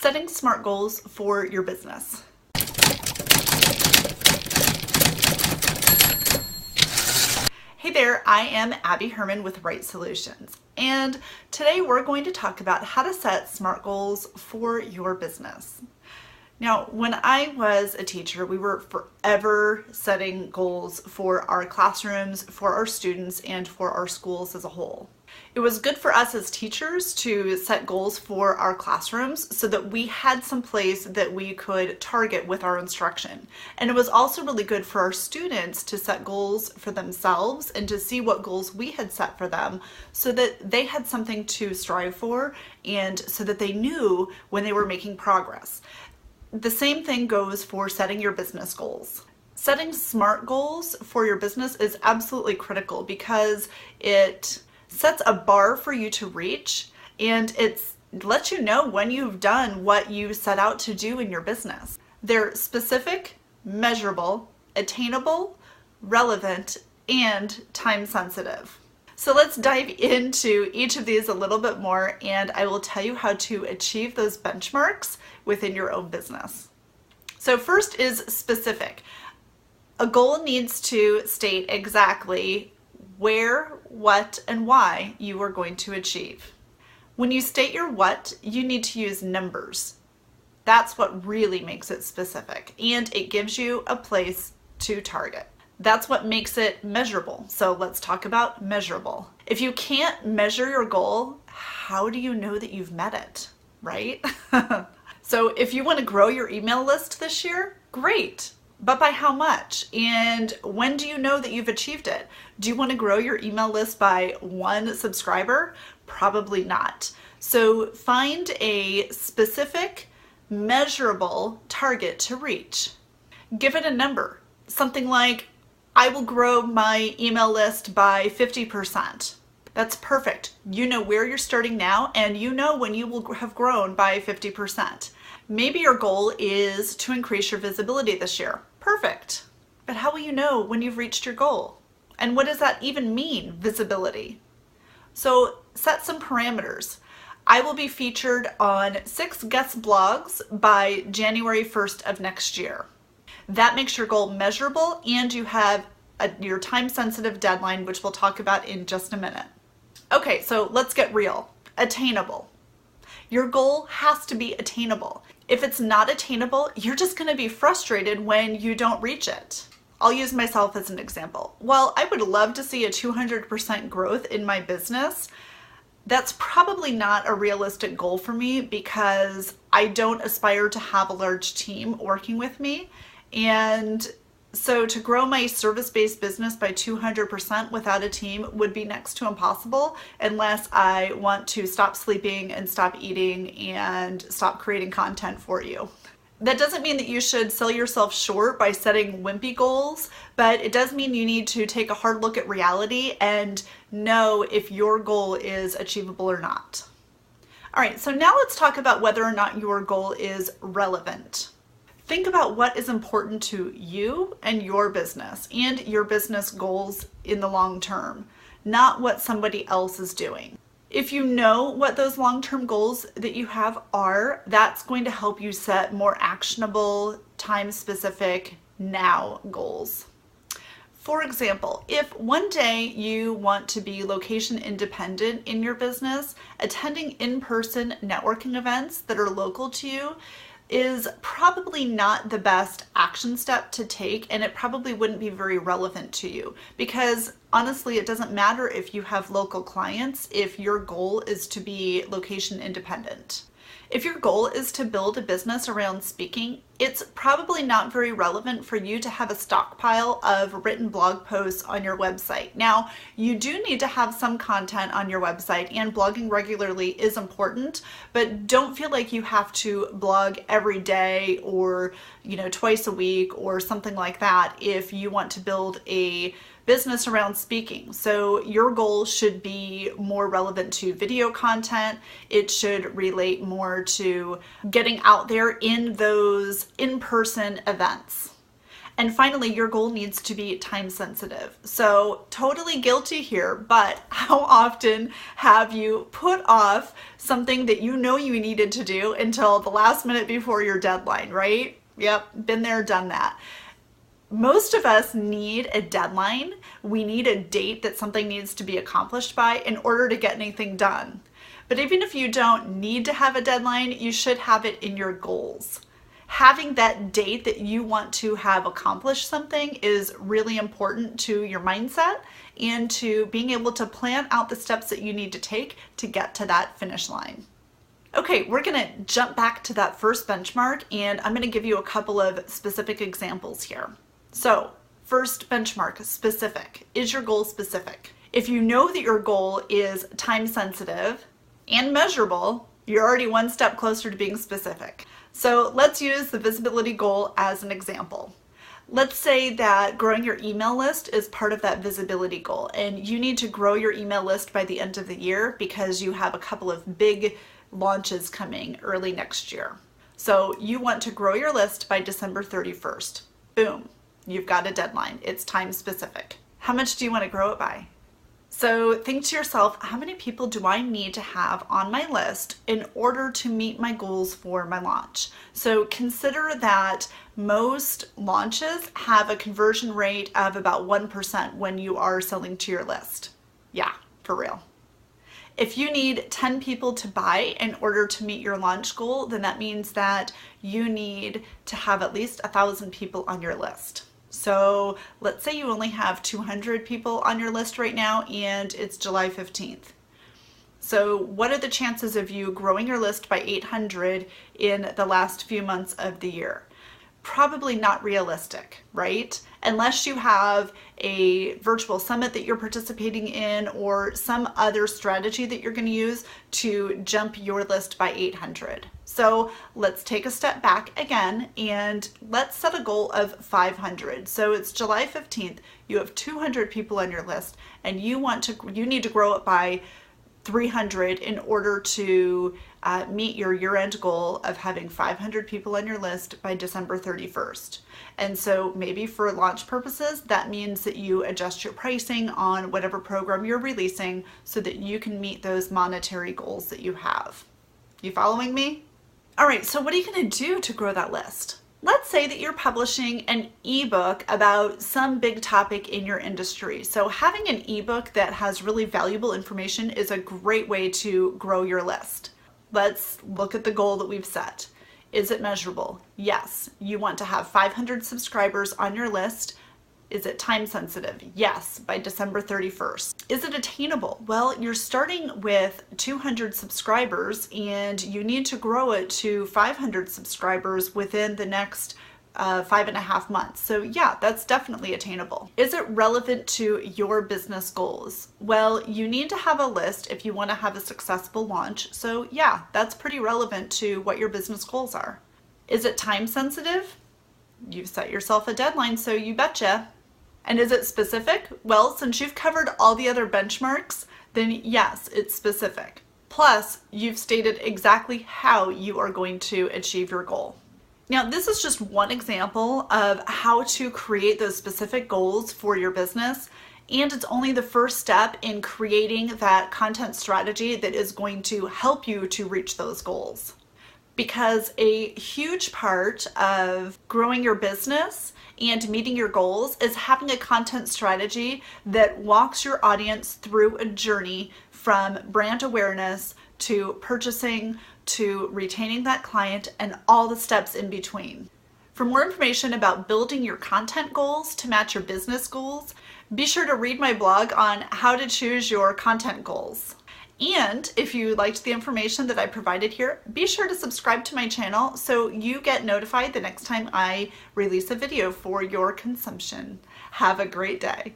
Setting SMART goals for your business. Hey there, I am Abby Herman with Right Solutions, and today we're going to talk about how to set SMART goals for your business. Now, when I was a teacher, we were forever setting goals for our classrooms, for our students, and for our schools as a whole. It was good for us as teachers to set goals for our classrooms so that we had some place that we could target with our instruction. And it was also really good for our students to set goals for themselves and to see what goals we had set for them so that they had something to strive for and so that they knew when they were making progress. The same thing goes for setting your business goals. Setting SMART goals for your business is absolutely critical because it sets a bar for you to reach, and it lets you know when you've done what you set out to do in your business. They're specific, measurable, attainable, relevant, and time sensitive. So let's dive into each of these a little bit more, and I will tell you how to achieve those benchmarks within your own business. So first is specific. A goal needs to state exactly where, what, and why you are going to achieve. When you state your what, you need to use numbers. That's what really makes it specific, and it gives you a place to target. That's what makes it measurable. So let's talk about measurable. If you can't measure your goal, how do you know that you've met it, right? So if you want to grow your email list this year, great. But by how much? And when do you know that you've achieved it? Do you want to grow your email list by 1 subscriber? Probably not. So find a specific, measurable target to reach. Give it a number. Something like, I will grow my email list by 50%. That's perfect. You know where you're starting now, and you know when you will have grown by 50%. Maybe your goal is to increase your visibility this year. Perfect. But how will you know when you've reached your goal? And what does that even mean, visibility? So set some parameters. I will be featured on 6 guest blogs by January 1st of next year. That makes your goal measurable, and you have your time-sensitive deadline, which we'll talk about in just a minute. Okay, so let's get real. Attainable. Your goal has to be attainable. If it's not attainable, you're just going to be frustrated when you don't reach it. I'll use myself as an example. Well, I would love to see a 200% growth in my business. That's probably not a realistic goal for me because I don't aspire to have a large team working with me. And so to grow my service-based business by 200% without a team would be next to impossible unless I want to stop sleeping and stop eating and stop creating content for you. That doesn't mean that you should sell yourself short by setting wimpy goals, but it does mean you need to take a hard look at reality and know if your goal is achievable or not. All right, so now let's talk about whether or not your goal is relevant. Think about what is important to you and your business goals in the long term, not what somebody else is doing. If you know what those long-term goals that you have are, that's going to help you set more actionable, time-specific, now goals. For example, if one day you want to be location independent in your business, attending in-person networking events that are local to you is probably not the best action step to take, and it probably wouldn't be very relevant to you because honestly it doesn't matter if you have local clients if your goal is to be location independent. If your goal is to build a business around speaking, it's probably not very relevant for you to have a stockpile of written blog posts on your website. Now, you do need to have some content on your website, and blogging regularly is important, but don't feel like you have to blog every day or, twice a week or something like that if you want to build a business around speaking. So your goal should be more relevant to video content. It should relate more to getting out there in those in-person events. And finally, your goal needs to be time sensitive. So totally guilty here, but how often have you put off something that you know you needed to do until the last minute before your deadline, right? Yep, been there, done that. Most of us need a deadline. We need a date that something needs to be accomplished by in order to get anything done. But even if you don't need to have a deadline, you should have it in your goals. Having that date that you want to have accomplished something is really important to your mindset and to being able to plan out the steps that you need to take to get to that finish line. Okay, we're gonna jump back to that first benchmark, and I'm gonna give you a couple of specific examples here. So, first benchmark, specific. Is your goal specific? If you know that your goal is time sensitive and measurable, you're already one step closer to being specific. So let's use the visibility goal as an example. Let's say that growing your email list is part of that visibility goal, and you need to grow your email list by the end of the year because you have a couple of big launches coming early next year. So you want to grow your list by December 31st. Boom, you've got a deadline. It's time specific. How much do you want to grow it by? So think to yourself, how many people do I need to have on my list in order to meet my goals for my launch? So consider that most launches have a conversion rate of about 1% when you are selling to your list. Yeah, for real. If you need 10 people to buy in order to meet your launch goal, then that means that you need to have at least 1,000 people on your list. So let's say you only have 200 people on your list right now and it's July 15th. So what are the chances of you growing your list by 800 in the last few months of the year? Probably not realistic, right? Unless you have a virtual summit that you're participating in or some other strategy that you're going to use to jump your list by 800. So let's take a step back again and let's set a goal of 500. So it's July 15th, you have 200 people on your list and you need to grow it by 300 in order to meet your year-end goal of having 500 people on your list by December 31st. And so maybe for launch purposes, that means that you adjust your pricing on whatever program you're releasing so that you can meet those monetary goals that you have. You following me? All right, so what are you going to do to grow that list? Let's say that you're publishing an ebook about some big topic in your industry. So having an ebook that has really valuable information is a great way to grow your list. Let's look at the goal that we've set. Is it measurable? Yes. You want to have 500 subscribers on your list. Is it time sensitive? Yes, by December 31st. Is it attainable? Well, you're starting with 200 subscribers and you need to grow it to 500 subscribers within the next 5.5 months. So yeah, that's definitely attainable. Is it relevant to your business goals? Well, you need to have a list if you want to have a successful launch. So yeah, that's pretty relevant to what your business goals are. Is it time sensitive? You've set yourself a deadline, so you betcha. And is it specific? Well, since you've covered all the other benchmarks, then yes, it's specific. Plus, you've stated exactly how you are going to achieve your goal. Now, this is just one example of how to create those specific goals for your business, and it's only the first step in creating that content strategy that is going to help you to reach those goals. Because a huge part of growing your business and meeting your goals is having a content strategy that walks your audience through a journey from brand awareness to purchasing to retaining that client and all the steps in between. For more information about building your content goals to match your business goals, be sure to read my blog on how to choose your content goals. And if you liked the information that I provided here, be sure to subscribe to my channel so you get notified the next time I release a video for your consumption. Have a great day.